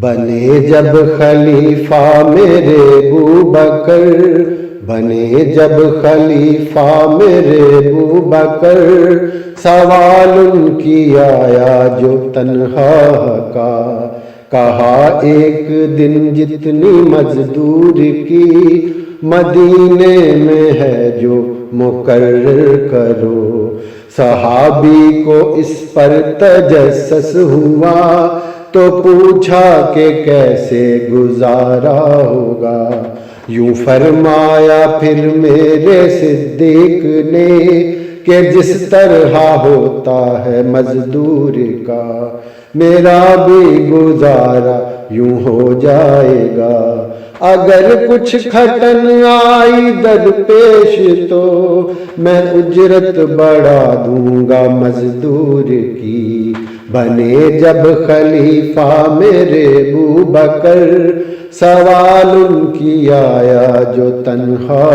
بنے جب خلیفہ میرے ابوبکر، بنے جب خلیفہ میرے ابوبکر، سوال ان کی آیا جو تنہا کا، کہا ایک دن جتنی مزدور کی مدینے میں ہے جو مقرر کرو۔ صحابی کو اس پر تجسس ہوا تو پوچھا کہ کیسے گزارا ہوگا، یوں فرمایا پھر میرے صدیق نے کہ جس طرح ہوتا ہے مزدور کا، میرا بھی گزارا یوں ہو جائے گا۔ اگر کچھ کھٹن آئی درپیش تو میں اجرت بڑھا دوں گا مزدور کی۔ بنے جب خلیفہ میرے ابوبکر، سوال ان کی آیا جو تنہا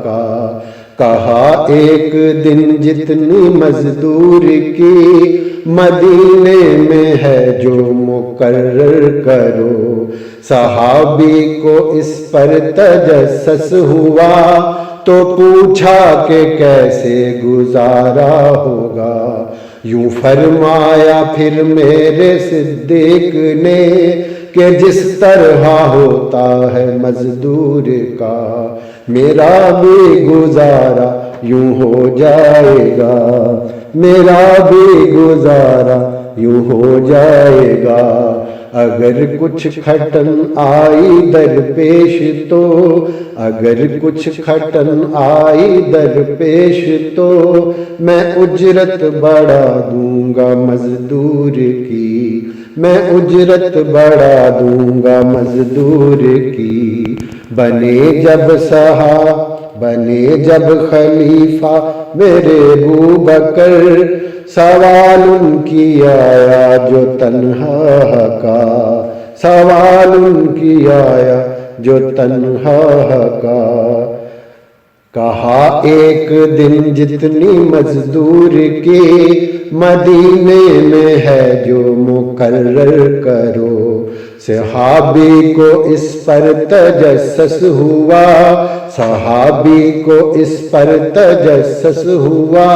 کا، کہا ایک دن جتنی مزدور کی مدینے میں ہے جو مقرر کرو۔ صحابی کو اس پر تجسس ہوا تو پوچھا کہ کیسے گزارا ہوگا، یوں فرمایا پھر میرے صدیق نے کہ جس طرح ہوتا ہے مزدور کا، میرا بھی گزارا یوں ہو جائے گا، میرا بھی گزارا یوں ہو جائے گا۔ اگر کچھ کھٹن آئی درپیش تو، اگر کچھ کھٹن آئی درپیش تو میں اجرت بڑھا دوں گا مزدور کی، میں اجرت بڑھا دوں گا مزدور کی۔ بنے جب خلیفہ میرے ابوبکر، سوال ان کی آیا جو تنہا کا، سوال ان کی آیا جو تنہا کا، کہا ایک دن جتنی مزدور کی مدینے میں ہے جو مقرر کرو۔ صحابی کو اس پر تجسس ہوا، صحابی کو اس پر تجسس ہوا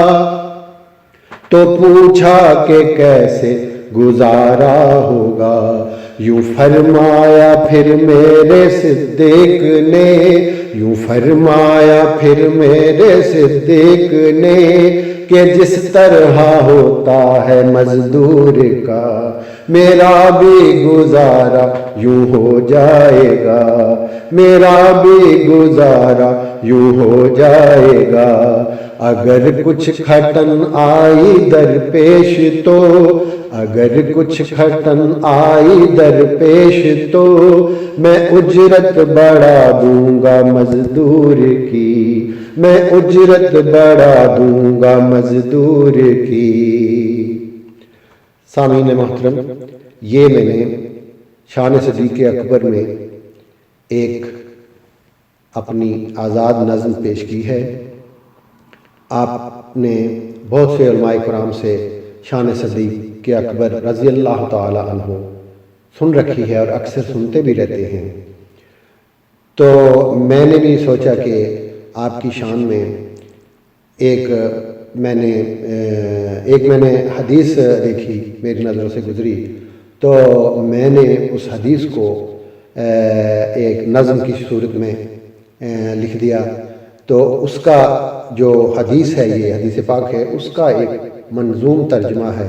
تو پوچھا کہ کیسے گزارا ہوگا، یوں فرمایا پھر میرے صدیق نے، یوں فرمایا پھر میرے صدیق نے کہ جس طرح ہوتا ہے مزدور کا، میرا بھی گزارا یوں ہو جائے گا، میرا بھی گزارا یوں ہو جائے گا۔ اگر کچھ کھٹن آئی درپیش تو، اگر کچھ کھٹن آئی درپیش تو میں اجرت بڑھا دوں گا مزدور کی، میں اجرت بڑھا دوں گا مزدور کی۔ سامعین محترم، یہ میں نے شان صدیق اکبر میں ایک اپنی آزاد نظم پیش کی ہے۔ آپ نے بہت سے علماء کرام سے شان صدیق اکبر رضی اللہ تعالی عنہ سن رکھی ہے اور اکثر سنتے بھی رہتے ہیں، تو میں نے بھی سوچا کہ آپ کی شان میں ایک میں نے حدیث دیکھی، میری نظروں سے گزری، تو میں نے اس حدیث کو ایک نظم کی صورت میں لکھ دیا۔ تو اس کا جو حدیث ہے، یہ حدیث پاک ہے، اس کا ایک منظوم ترجمہ ہے۔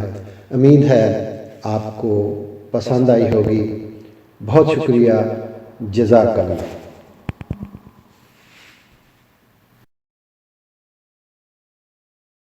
امید ہے آپ کو پسند آئی ہوگی۔ بہت شکریہ، جزاک اللہ۔